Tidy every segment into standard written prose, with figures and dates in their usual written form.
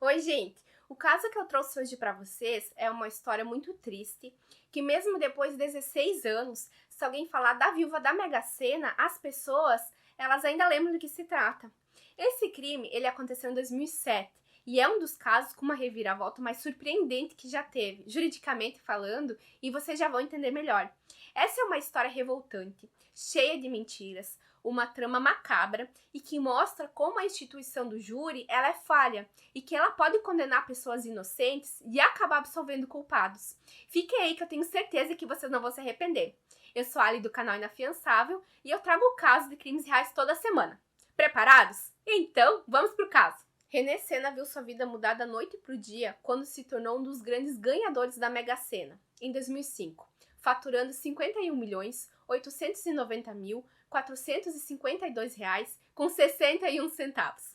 Oi, gente! O caso que eu trouxe hoje pra vocês é uma história muito triste, que mesmo depois de 16 anos, se alguém falar da viúva da Mega Sena, as pessoas, elas ainda lembram do que se trata. Esse crime, ele aconteceu em 2007 e é um dos casos com uma reviravolta mais surpreendente que já teve, juridicamente falando, e vocês já vão entender melhor. Essa é uma história revoltante, cheia de mentiras, uma trama macabra e que mostra como a instituição do júri ela é falha e que ela pode condenar pessoas inocentes e acabar absolvendo culpados. Fiquem aí que eu tenho certeza que vocês não vão se arrepender. Eu sou a Ali do canal Inafiançável e eu trago o caso de crimes reais toda semana. Preparados? Então, vamos pro caso. René Sena viu sua vida mudar da noite pro dia quando se tornou um dos grandes ganhadores da Mega Sena, em 2005, faturando 51.890.452 reais com 61 centavos.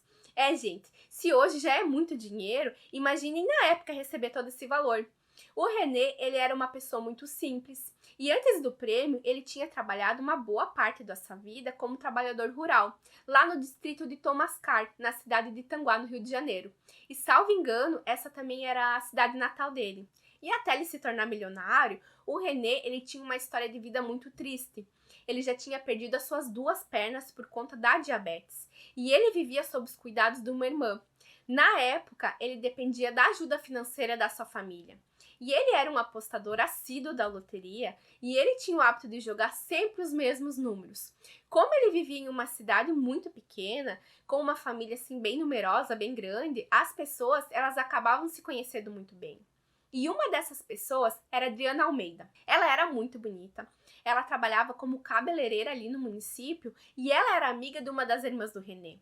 Gente, se hoje já é muito dinheiro, imaginem na época receber todo esse valor. O René, ele era uma pessoa muito simples e antes do prêmio, ele tinha trabalhado uma boa parte da sua vida como trabalhador rural, lá no distrito de Tomascar, na cidade de Itanguá, no Rio de Janeiro. E salvo engano, essa também era a cidade natal dele. E até ele se tornar milionário, o René, ele tinha uma história de vida muito triste. Ele já tinha perdido as suas duas pernas por conta da diabetes e ele vivia sob os cuidados de uma irmã. Na época, ele dependia da ajuda financeira da sua família. E ele era um apostador assíduo da loteria e ele tinha o hábito de jogar sempre os mesmos números. Como ele vivia em uma cidade muito pequena, com uma família assim bem numerosa, bem grande, as pessoas elas acabavam se conhecendo muito bem. E uma dessas pessoas era Adriana Almeida. Ela era muito bonita. Ela trabalhava como cabeleireira ali no município e ela era amiga de uma das irmãs do René.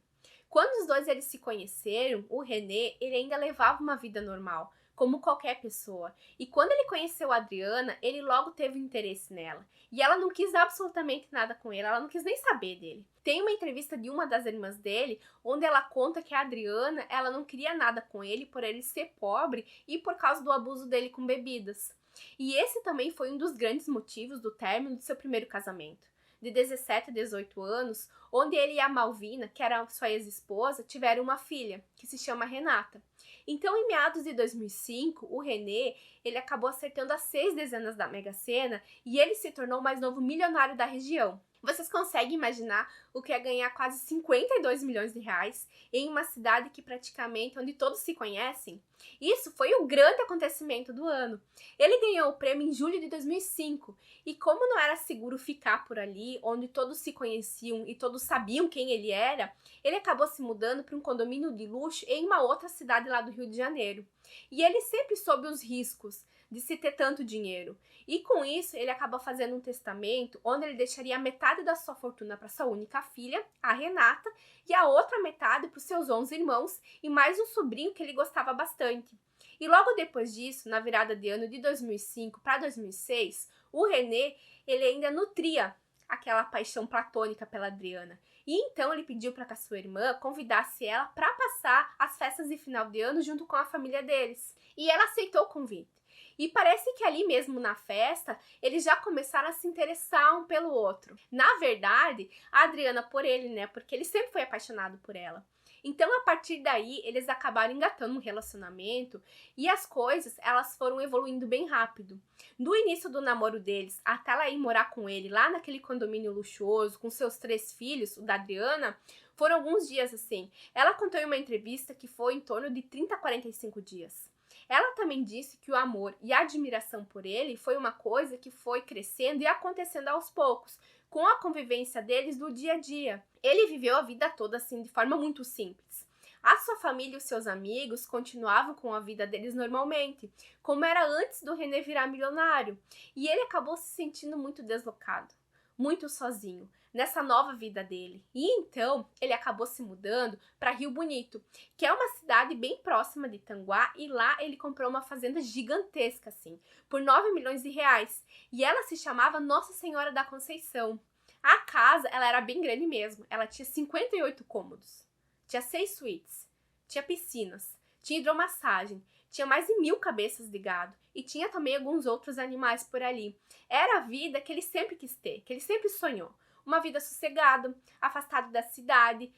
Quando os dois eles se conheceram, o René ele ainda levava uma vida normal, como qualquer pessoa. E quando ele conheceu a Adriana, ele logo teve interesse nela. E ela não quis absolutamente nada com ele, ela não quis nem saber dele. Tem uma entrevista de uma das irmãs dele, onde ela conta que a Adriana, ela não queria nada com ele por ele ser pobre e por causa do abuso dele com bebidas. E esse também foi um dos grandes motivos do término de seu primeiro casamento. De 17 a 18 anos, onde ele e a Malvina, que era sua ex-esposa, tiveram uma filha, que se chama Renata. Então, em meados de 2005, o René, ele acabou acertando as 6 dezenas da Mega Sena e ele se tornou o mais novo milionário da região. Vocês conseguem imaginar o que é ganhar quase 52 milhões de reais em uma cidade que praticamente onde todos se conhecem? Isso foi o grande acontecimento do ano. Ele ganhou o prêmio em julho de 2005 e como não era seguro ficar por ali, onde todos se conheciam e todos sabiam quem ele era, ele acabou se mudando para um condomínio de luxo em uma outra cidade lá do Rio de Janeiro. E ele sempre soube os riscos de se ter tanto dinheiro. E com isso, ele acaba fazendo um testamento onde ele deixaria metade da sua fortuna para sua única filha, a Renata, e a outra metade para os seus 11 irmãos e mais um sobrinho que ele gostava bastante. E logo depois disso, na virada de ano de 2005 para 2006, o René, ele ainda nutria aquela paixão platônica pela Adriana. E então ele pediu para que a sua irmã convidasse ela para passar as festas de final de ano junto com a família deles. E ela aceitou o convite. E parece que ali mesmo na festa, eles já começaram a se interessar um pelo outro. Na verdade, a Adriana por ele, né? Porque ele sempre foi apaixonado por ela. Então, a partir daí, eles acabaram engatando um relacionamento e as coisas, elas foram evoluindo bem rápido. Do início do namoro deles até ela ir morar com ele lá naquele condomínio luxuoso, com seus 3 filhos, o da Adriana, foram alguns dias assim. Ela contou em uma entrevista que foi em torno de 30 a 45 dias. Ela também disse que o amor e a admiração por ele foi uma coisa que foi crescendo e acontecendo aos poucos, com a convivência deles do dia a dia. Ele viveu a vida toda assim, de forma muito simples. A sua família e os seus amigos continuavam com a vida deles normalmente, como era antes do René virar milionário. E ele acabou se sentindo muito deslocado, muito sozinho, nessa nova vida dele. E então, ele acabou se mudando para Rio Bonito, que é uma cidade bem próxima de Itanguá, e lá ele comprou uma fazenda gigantesca, assim, por 9 milhões de reais. E ela se chamava Nossa Senhora da Conceição. A casa, ela era bem grande mesmo. Ela tinha 58 cômodos, tinha 6 suítes, tinha piscinas, tinha hidromassagem, tinha mais de 1.000 cabeças de gado e tinha também alguns outros animais por ali. Era a vida que ele sempre quis ter, que ele sempre sonhou. uma vida sossegada, afastado da cidade,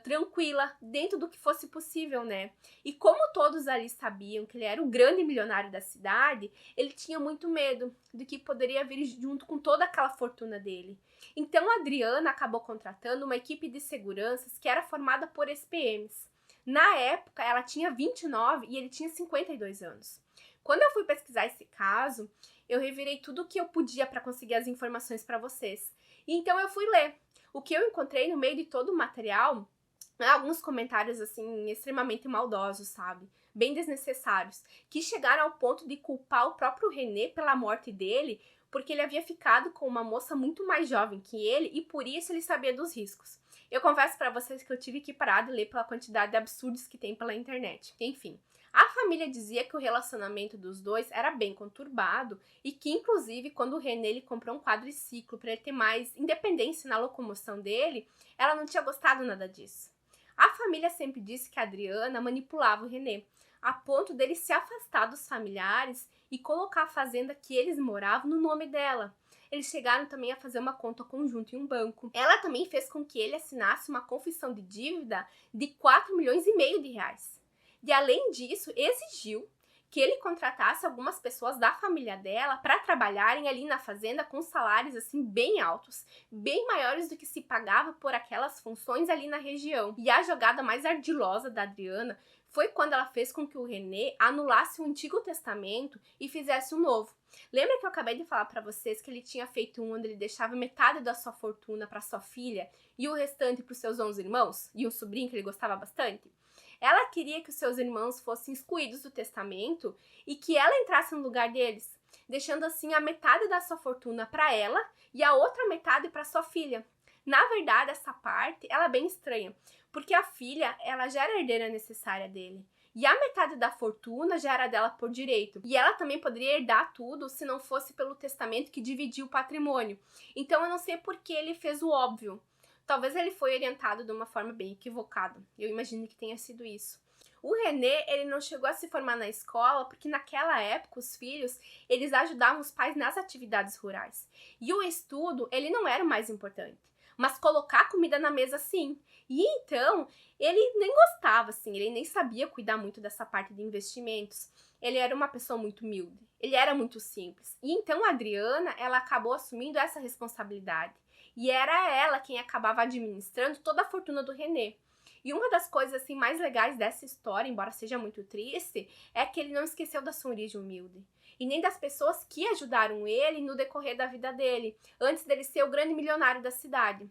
tranquila, dentro do que fosse possível, né? E como todos ali sabiam que ele era o grande milionário da cidade, ele tinha muito medo do que poderia vir junto com toda aquela fortuna dele. Então a Adriana acabou contratando uma equipe de seguranças que era formada por ex-PMs. Na época, ela tinha 29 e ele tinha 52 anos. Quando eu fui pesquisar esse caso, eu revirei tudo o que eu podia para conseguir as informações para vocês. E então eu fui ler. O que eu encontrei no meio de todo o material, alguns comentários assim extremamente maldosos, sabe? Bem desnecessários, que chegaram ao ponto de culpar o próprio René pela morte dele, porque ele havia ficado com uma moça muito mais jovem que ele e por isso ele sabia dos riscos. Eu confesso para vocês que eu tive que parar de ler pela quantidade de absurdos que tem pela internet. Enfim, a família dizia que o relacionamento dos dois era bem conturbado e que, inclusive, quando o René ele comprou um quadriciclo para ele ter mais independência na locomoção dele, ela não tinha gostado nada disso. A família sempre disse que a Adriana manipulava o René, a ponto dele se afastar dos familiares e colocar a fazenda que eles moravam no nome dela. Eles chegaram também a fazer uma conta conjunta em um banco. Ela também fez com que ele assinasse uma confissão de dívida de 4,5 milhões de reais. E além disso, exigiu que ele contratasse algumas pessoas da família dela para trabalharem ali na fazenda com salários assim bem altos, bem maiores do que se pagava por aquelas funções ali na região. E a jogada mais ardilosa da Adriana foi quando ela fez com que o René anulasse o Antigo Testamento e fizesse um novo. Lembra que eu acabei de falar para vocês que ele tinha feito um onde ele deixava metade da sua fortuna para sua filha e o restante para os seus 11 irmãos e um sobrinho que ele gostava bastante? Ela queria que os seus irmãos fossem excluídos do testamento e que ela entrasse no lugar deles, deixando assim a metade da sua fortuna para ela e a outra metade para sua filha. Na verdade, essa parte ela é bem estranha, porque a filha ela já era a herdeira necessária dele. E a metade da fortuna já era dela por direito. E ela também poderia herdar tudo se não fosse pelo testamento que dividia o patrimônio. Então eu não sei por que ele fez o óbvio. Talvez ele foi orientado de uma forma bem equivocada. Eu imagino que tenha sido isso. O René, ele não chegou a se formar na escola porque naquela época os filhos, eles ajudavam os pais nas atividades rurais. E o estudo, ele não era o mais importante. Mas colocar comida na mesa, sim. E então, ele nem gostava, assim, ele nem sabia cuidar muito dessa parte de investimentos. Ele era uma pessoa muito humilde, ele era muito simples. E então a Adriana, ela acabou assumindo essa responsabilidade. E era ela quem acabava administrando toda a fortuna do René. E uma das coisas assim mais legais dessa história, embora seja muito triste, é que ele não esqueceu da sua origem humilde. E nem das pessoas que ajudaram ele no decorrer da vida dele, antes dele ser o grande milionário da cidade.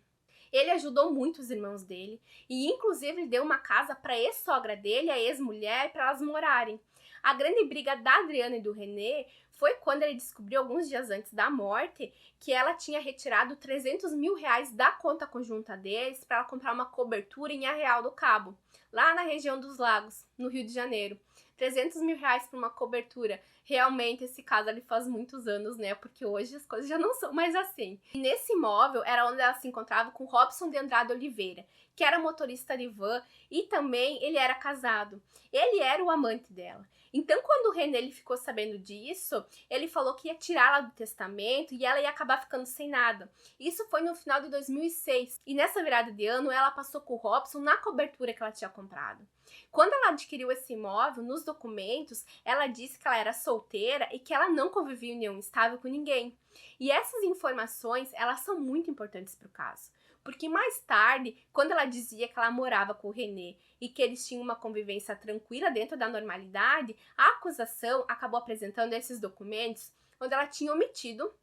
Ele ajudou muito os irmãos dele e inclusive ele deu uma casa para a ex-sogra dele, a ex-mulher, para elas morarem. A grande briga da Adriana e do René foi quando ele descobriu alguns dias antes da morte que ela tinha retirado 300 mil reais da conta conjunta deles para ela comprar uma cobertura em Arraial do Cabo, lá na região dos Lagos, no Rio de Janeiro. 300 mil reais para uma cobertura. Realmente, esse caso ali faz muitos anos, né? Porque hoje as coisas já não são mais assim. E nesse imóvel era onde ela se encontrava com Robson de Andrade Oliveira, que era motorista de van e também ele era casado. Ele era o amante dela. Então, quando o René ele ficou sabendo disso, ele falou que ia tirá-la do testamento e ela ia acabar ficando sem nada. Isso foi no final de 2006. E nessa virada de ano, ela passou com o Robson na cobertura que ela tinha comprado. Quando ela adquiriu esse imóvel, nos documentos, ela disse que ela era solteira e que ela não convivia em união estável com ninguém. E essas informações, elas são muito importantes para o caso. Porque mais tarde, quando ela dizia que ela morava com o René e que eles tinham uma convivência tranquila dentro da normalidade, a acusação acabou apresentando esses documentos onde ela tinha mentido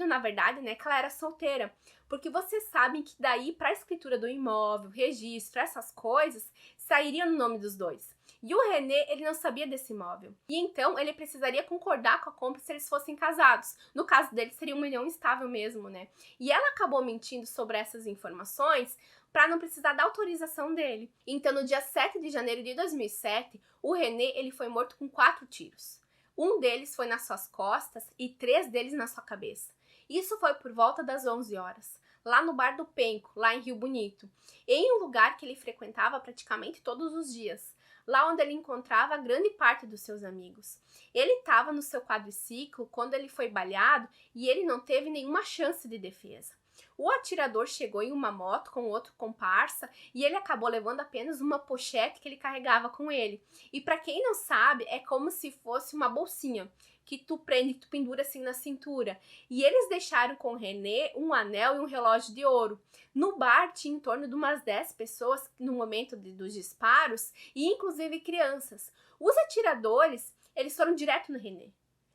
na verdade, né, que ela era solteira. Porque vocês sabem que daí para a escritura do imóvel, registro, essas coisas, sairia no nome dos dois. E o René, ele não sabia desse imóvel. E então ele precisaria concordar com a compra se eles fossem casados. No caso dele, seria uma união estável mesmo, né? E ela acabou mentindo sobre essas informações para não precisar da autorização dele. Então, no dia 7 de janeiro de 2007, o René, ele foi morto com 4 tiros. Um deles foi nas suas costas e 3 deles na sua cabeça. Isso foi por volta das 11 horas, lá no Bar do Penco, lá em Rio Bonito, em um lugar que ele frequentava praticamente todos os dias, lá onde ele encontrava grande parte dos seus amigos. Ele estava no seu quadriciclo quando ele foi baleado e ele não teve nenhuma chance de defesa. O atirador chegou em uma moto com outro comparsa e ele acabou levando apenas uma pochete que ele carregava com ele. E para quem não sabe, é como se fosse uma bolsinha que tu prende, que tu pendura assim na cintura. E eles deixaram com o René um anel e um relógio de ouro. No bar tinha em torno de umas 10 pessoas no momento dos disparos e inclusive crianças. Os atiradores, eles foram direto no René.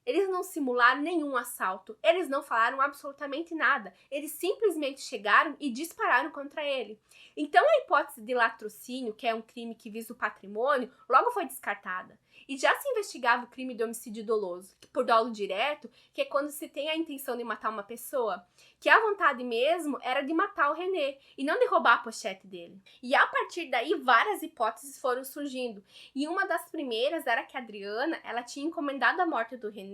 Eles não simularam nenhum assalto, eles não falaram absolutamente nada, eles simplesmente chegaram e dispararam contra ele. Então a hipótese de latrocínio, que é um crime que visa o patrimônio, logo foi descartada. E já se investigava o crime de homicídio doloso, por dolo direto, que é quando se tem a intenção de matar uma pessoa, que a vontade mesmo era de matar o René e não de roubar a pochete dele. E a partir daí várias hipóteses foram surgindo. E uma das primeiras era que a Adriana, ela tinha encomendado a morte do René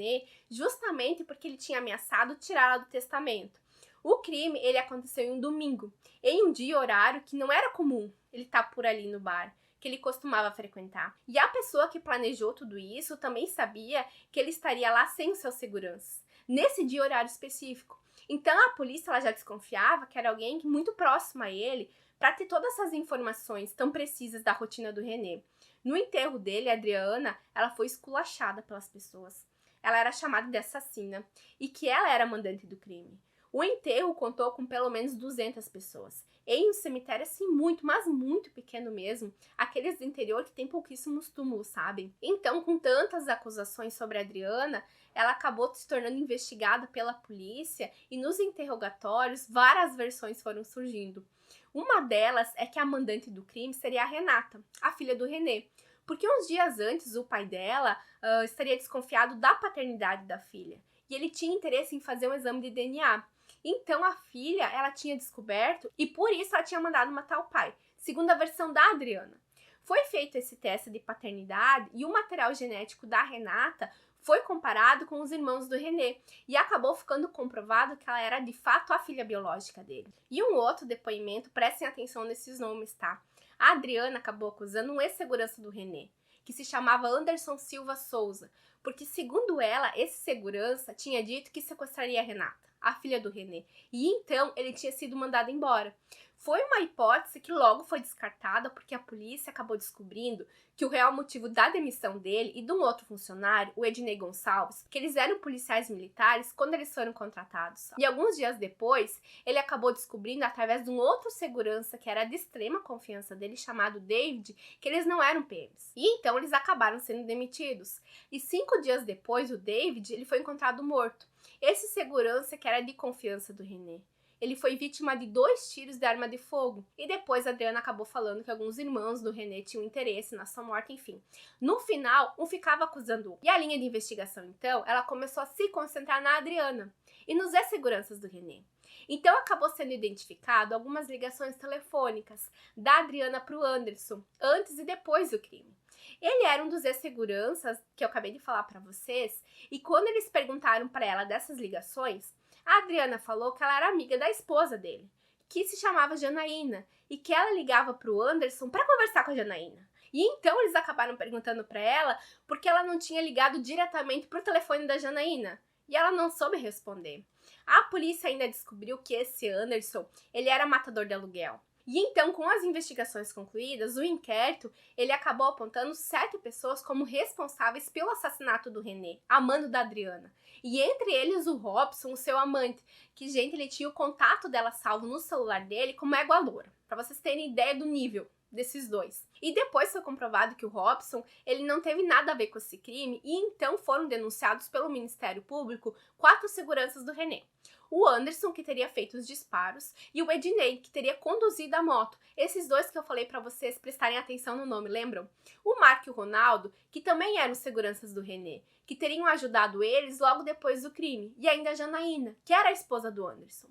justamente porque ele tinha ameaçado tirá-la do testamento. O crime, ele aconteceu em um domingo, em um dia e horário que não era comum ele estar por ali no bar, que ele costumava frequentar. E a pessoa que planejou tudo isso também sabia que ele estaria lá sem os seus seguranças, nesse dia e horário específico. Então a polícia ela já desconfiava que era alguém muito próximo a ele para ter todas essas informações tão precisas da rotina do René. No enterro dele, a Adriana, ela foi esculachada pelas pessoas. Ela era chamada de assassina e que ela era a mandante do crime. O enterro contou com pelo menos 200 pessoas, em um cemitério assim muito, mas muito pequeno mesmo, aqueles do interior que tem pouquíssimos túmulos, sabem? Então, com tantas acusações sobre a Adriana, ela acabou se tornando investigada pela polícia e nos interrogatórios várias versões foram surgindo. Uma delas é que a mandante do crime seria a Renata, a filha do René, porque uns dias antes o pai dela estaria desconfiado da paternidade da filha e ele tinha interesse em fazer um exame de DNA. Então a filha, ela tinha descoberto e por isso ela tinha mandado matar o pai, segundo a versão da Adriana. Foi feito esse teste de paternidade e o material genético da Renata foi comparado com os irmãos do René e acabou ficando comprovado que ela era de fato a filha biológica dele. E um outro depoimento, prestem atenção nesses nomes, tá? A Adriana acabou acusando um ex-segurança do René, que se chamava Anderson Silva Souza, porque segundo ela, esse segurança tinha dito que sequestraria a Renata, a filha do René, e então ele tinha sido mandado embora. Foi uma hipótese que logo foi descartada porque a polícia acabou descobrindo que o real motivo da demissão dele e de um outro funcionário, o Ednei Gonçalves, que eles eram policiais militares quando eles foram contratados. E alguns dias depois, ele acabou descobrindo através de um outro segurança que era de extrema confiança dele, chamado David, que eles não eram PMs. E então eles acabaram sendo demitidos. E 5 dias depois, o David ele foi encontrado morto. Esse segurança que era de confiança do René. Ele foi vítima de 2 tiros de arma de fogo. E depois a Adriana acabou falando que alguns irmãos do René tinham interesse na sua morte, enfim. No final, um ficava acusando o outro. E a linha de investigação, então, ela começou a se concentrar na Adriana e nos ex-seguranças do René. Então acabou sendo identificado algumas ligações telefônicas da Adriana para o Anderson, antes e depois do crime. Ele era um dos ex-seguranças que eu acabei de falar para vocês, e quando eles perguntaram para ela dessas ligações, a Adriana falou que ela era amiga da esposa dele, que se chamava Janaína, e que ela ligava para o Anderson para conversar com a Janaína. E então eles acabaram perguntando para ela porque ela não tinha ligado diretamente para o telefone da Janaína, e ela não soube responder. A polícia ainda descobriu que esse Anderson, ele era matador de aluguel. E então, com as investigações concluídas, o inquérito, ele acabou apontando 7 pessoas como responsáveis pelo assassinato do René, amando da Adriana. E entre eles o Robson, o seu amante, que, gente, ele tinha o contato dela salvo no celular dele como égua loura, para vocês terem ideia do nível desses dois. E depois foi comprovado que o Robson, ele não teve nada a ver com esse crime e então foram denunciados pelo Ministério Público 4 seguranças do René. O Anderson, que teria feito os disparos, e o Ednei, que teria conduzido a moto. Esses dois que eu falei para vocês prestarem atenção no nome, lembram? O Marco e o Ronaldo, que também eram seguranças do René, que teriam ajudado eles logo depois do crime. E ainda a Janaína, que era a esposa do Anderson.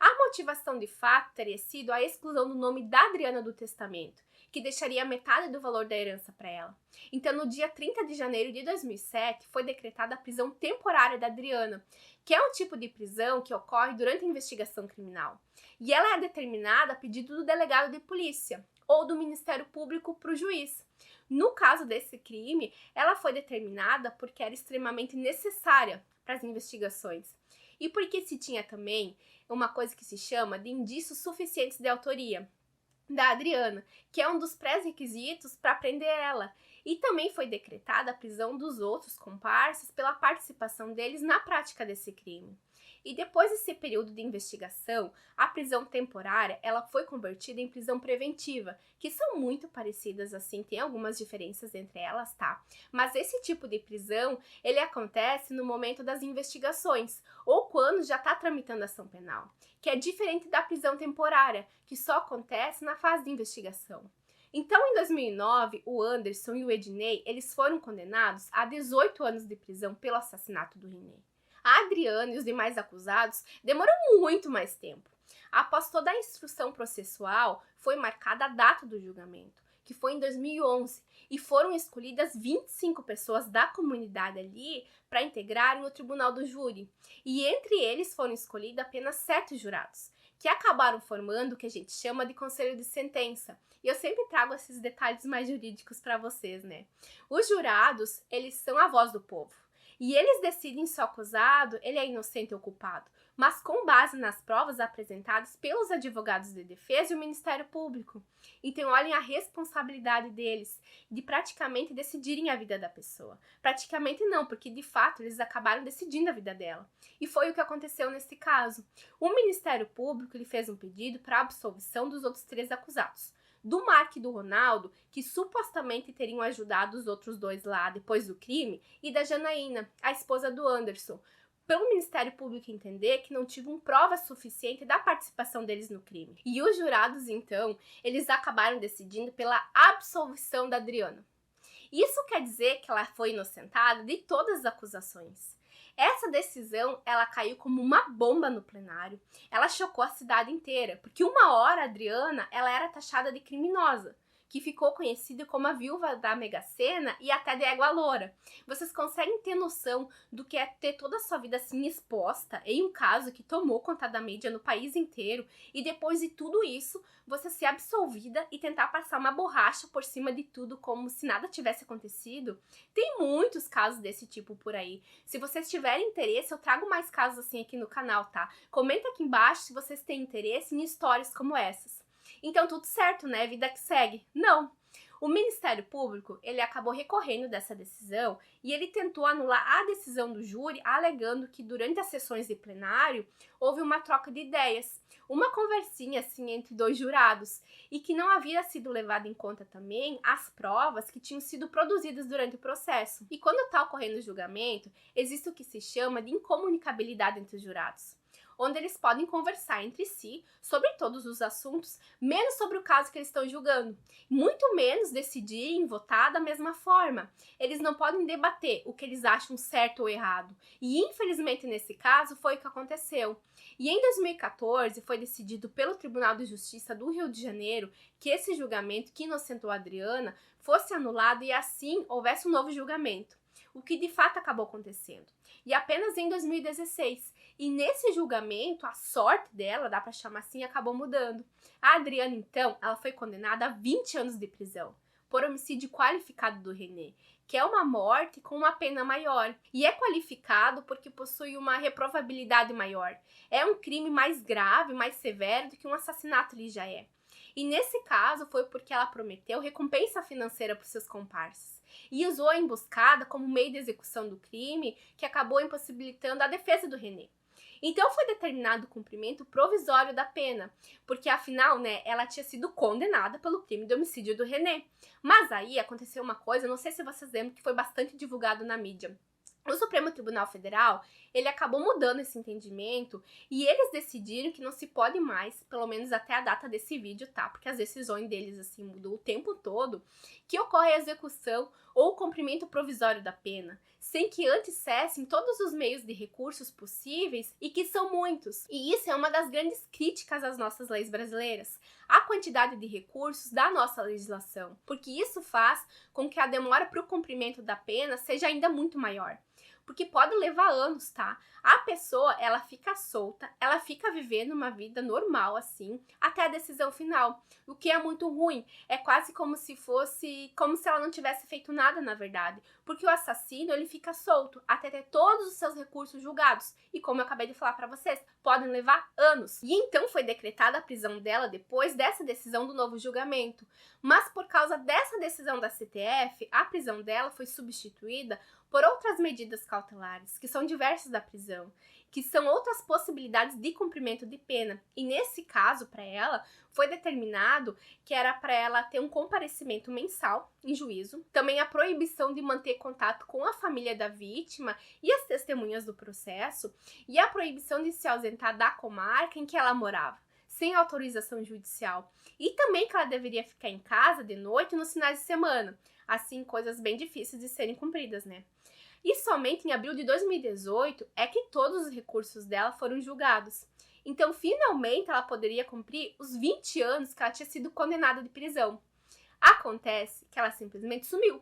A motivação de fato teria sido a exclusão do nome da Adriana do testamento, que deixaria metade do valor da herança para ela. Então, no dia 30 de janeiro de 2007, foi decretada a prisão temporária da Adriana, que é um tipo de prisão que ocorre durante a investigação criminal. E ela é determinada a pedido do delegado de polícia ou do Ministério Público para o juiz. No caso desse crime, ela foi determinada porque era extremamente necessária para as investigações. e porque se tinha também uma coisa que se chama de indícios suficientes de autoria da Adriana, que é um dos pré-requisitos para prender ela. E também foi decretada a prisão dos outros comparsas pela participação deles na prática desse crime. E depois desse período de investigação, a prisão temporária ela foi convertida em prisão preventiva, que são muito parecidas assim, tem algumas diferenças entre elas, tá? Mas esse tipo de prisão, ele acontece no momento das investigações, ou quando já está tramitando ação penal, que é diferente da prisão temporária, que só acontece na fase de investigação. Então, em 2009, o Anderson e o Ednei, eles foram condenados a 18 anos de prisão pelo assassinato do René. A Adriana e os demais acusados demoram muito mais tempo. Após toda a instrução processual, foi marcada a data do julgamento, que foi em 2011, e foram escolhidas 25 pessoas da comunidade ali para integrarem o tribunal do júri. E entre eles foram escolhidos apenas 7 jurados, que acabaram formando o que a gente chama de conselho de sentença. E eu sempre trago esses detalhes mais jurídicos para vocês, né? Os jurados, eles são a voz do povo. E eles decidem se o acusado ele é inocente ou culpado, mas com base nas provas apresentadas pelos advogados de defesa e o Ministério Público. Então, olhem a responsabilidade deles de praticamente decidirem a vida da pessoa. Praticamente não, porque de fato eles acabaram decidindo a vida dela. E foi o que aconteceu nesse caso. O Ministério Público ele fez um pedido para a absolvição dos outros 3 acusados. Do Mark e do Ronaldo, que supostamente teriam ajudado os outros 2 lá depois do crime, e da Janaína, a esposa do Anderson, pelo Ministério Público entender que não tinham prova suficiente da participação deles no crime. E os jurados, então, eles acabaram decidindo pela absolvição da Adriana. Isso quer dizer que ela foi inocentada de todas as acusações. Essa decisão, ela caiu como uma bomba no plenário. Ela chocou a cidade inteira, porque uma hora a Adriana, ela era taxada de criminosa, que ficou conhecida como a viúva da Mega Sena e até de Égua Loura. Vocês conseguem ter noção do que é ter toda a sua vida assim exposta em um caso que tomou conta da mídia no país inteiro e depois de tudo isso, você ser absolvida e tentar passar uma borracha por cima de tudo como se nada tivesse acontecido? Tem muitos casos desse tipo por aí. Se vocês tiverem interesse, eu trago mais casos assim aqui no canal, tá? Comenta aqui embaixo se vocês têm interesse em histórias como essas. Então tudo certo, né? Vida que segue. Não! O Ministério Público, ele acabou recorrendo dessa decisão e ele tentou anular a decisão do júri, alegando que durante as sessões de plenário houve uma troca de ideias, uma conversinha assim entre 2 jurados e que não havia sido levado em conta também as provas que tinham sido produzidas durante o processo. E quando está ocorrendo o julgamento, existe o que se chama de incomunicabilidade entre os jurados, onde eles podem conversar entre si sobre todos os assuntos, menos sobre o caso que eles estão julgando. Muito menos decidirem votar da mesma forma. Eles não podem debater o que eles acham certo ou errado. E infelizmente nesse caso foi o que aconteceu. E em 2014 foi decidido pelo Tribunal de Justiça do Rio de Janeiro que esse julgamento que inocentou a Adriana fosse anulado e assim houvesse um novo julgamento. O que de fato acabou acontecendo. E apenas em 2016. E nesse julgamento, a sorte dela, dá pra chamar assim, acabou mudando. A Adriana, então, ela foi condenada a 20 anos de prisão por homicídio qualificado do René, que é uma morte com uma pena maior. E é qualificado porque possui uma reprovabilidade maior. É um crime mais grave, mais severo do que um assassinato ele já é. E nesse caso foi porque ela prometeu recompensa financeira para os seus comparsas e usou a emboscada como meio de execução do crime, que acabou impossibilitando a defesa do René. Então foi determinado o cumprimento provisório da pena, porque afinal, né, ela tinha sido condenada pelo crime de homicídio do René. Mas aí aconteceu uma coisa, não sei se vocês lembram, que foi bastante divulgado na mídia. O Supremo Tribunal Federal, ele acabou mudando esse entendimento e eles decidiram que não se pode mais, pelo menos até a data desse vídeo, tá? Porque as decisões deles, assim, mudam o tempo todo, que ocorre a execução ou o cumprimento provisório da pena, sem que antes cessem todos os meios de recursos possíveis e que são muitos. E isso é uma das grandes críticas às nossas leis brasileiras, a quantidade de recursos da nossa legislação, porque isso faz com que a demora para o cumprimento da pena seja ainda muito maior. porque pode levar anos, tá? A pessoa, ela fica solta, ela fica vivendo uma vida normal, assim, até a decisão final, o que é muito ruim. É quase como se ela não tivesse feito nada, na verdade, porque o assassino, ele fica solto até ter todos os seus recursos julgados, e como eu acabei de falar pra vocês, podem levar anos. E então foi decretada a prisão dela depois dessa decisão do novo julgamento, mas por causa dessa decisão da STF, a prisão dela foi substituída por outras medidas cautelares, que são diversas da prisão, que são outras possibilidades de cumprimento de pena. E nesse caso, para ela, foi determinado que era para ela ter um comparecimento mensal em juízo, também a proibição de manter contato com a família da vítima e as testemunhas do processo, e a proibição de se ausentar da comarca em que ela morava, sem autorização judicial. E também que ela deveria ficar em casa de noite nos finais de semana. Assim, coisas bem difíceis de serem cumpridas, né? E somente em abril de 2018 é que todos os recursos dela foram julgados. Então, finalmente, ela poderia cumprir os 20 anos que ela tinha sido condenada de prisão. Acontece que ela simplesmente sumiu.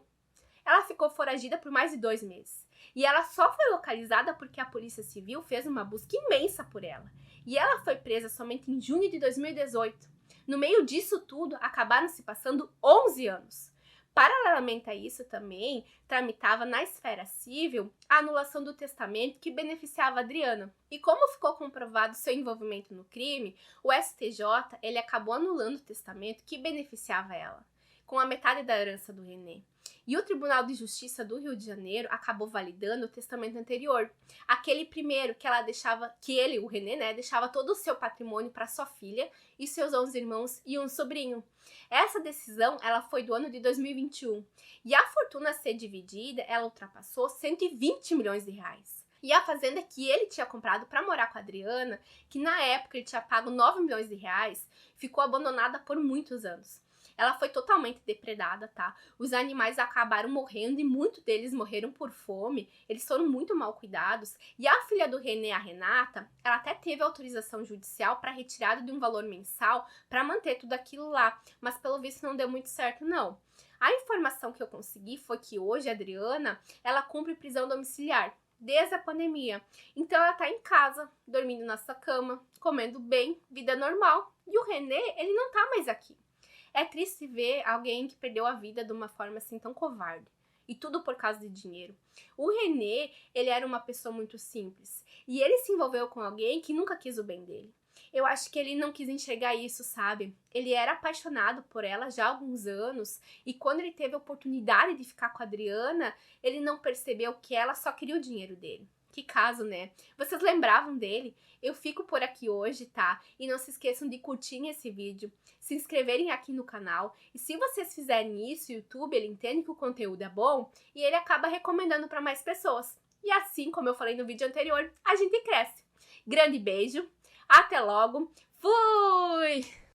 Ela ficou foragida por mais de 2 meses. E ela só foi localizada porque a Polícia Civil fez uma busca imensa por ela. E ela foi presa somente em junho de 2018. No meio disso tudo, acabaram se passando 11 anos. Paralelamente a isso também, tramitava na esfera civil a anulação do testamento que beneficiava a Adriana. E como ficou comprovado seu envolvimento no crime, o STJ ele acabou anulando o testamento que beneficiava ela, com a metade da herança do René. E o Tribunal de Justiça do Rio de Janeiro acabou validando o testamento anterior, aquele primeiro que ela deixava, que ele, o René, né, deixava todo o seu patrimônio para sua filha e seus 11 irmãos e um sobrinho. Essa decisão, ela foi do ano de 2021, e a fortuna a ser dividida, ela ultrapassou 120 milhões de reais. E a fazenda que ele tinha comprado para morar com a Adriana, que na época ele tinha pago 9 milhões de reais, ficou abandonada por muitos anos. Ela foi totalmente depredada, tá? Os animais acabaram morrendo e muitos deles morreram por fome. Eles foram muito mal cuidados. E a filha do René, a Renata, ela até teve autorização judicial para retirada de um valor mensal para manter tudo aquilo lá. Mas pelo visto não deu muito certo, não. A informação que eu consegui foi que hoje a Adriana, ela cumpre prisão domiciliar desde a pandemia. Então ela tá em casa, dormindo na sua cama, comendo bem, vida normal. E o René, ele não tá mais aqui. É triste ver alguém que perdeu a vida de uma forma assim tão covarde. E tudo por causa de dinheiro. O René, ele era uma pessoa muito simples. E ele se envolveu com alguém que nunca quis o bem dele. Eu acho que ele não quis enxergar isso, sabe? Ele era apaixonado por ela já há alguns anos. E quando ele teve a oportunidade de ficar com a Adriana, ele não percebeu que ela só queria o dinheiro dele. Que caso, né? Vocês lembravam dele? Eu fico por aqui hoje, tá? E não se esqueçam de curtir esse vídeo, se inscreverem aqui no canal. E se vocês fizerem isso, o YouTube, ele entende que o conteúdo é bom e ele acaba recomendando para mais pessoas. E assim, como eu falei no vídeo anterior, a gente cresce. Grande beijo, até logo, fui!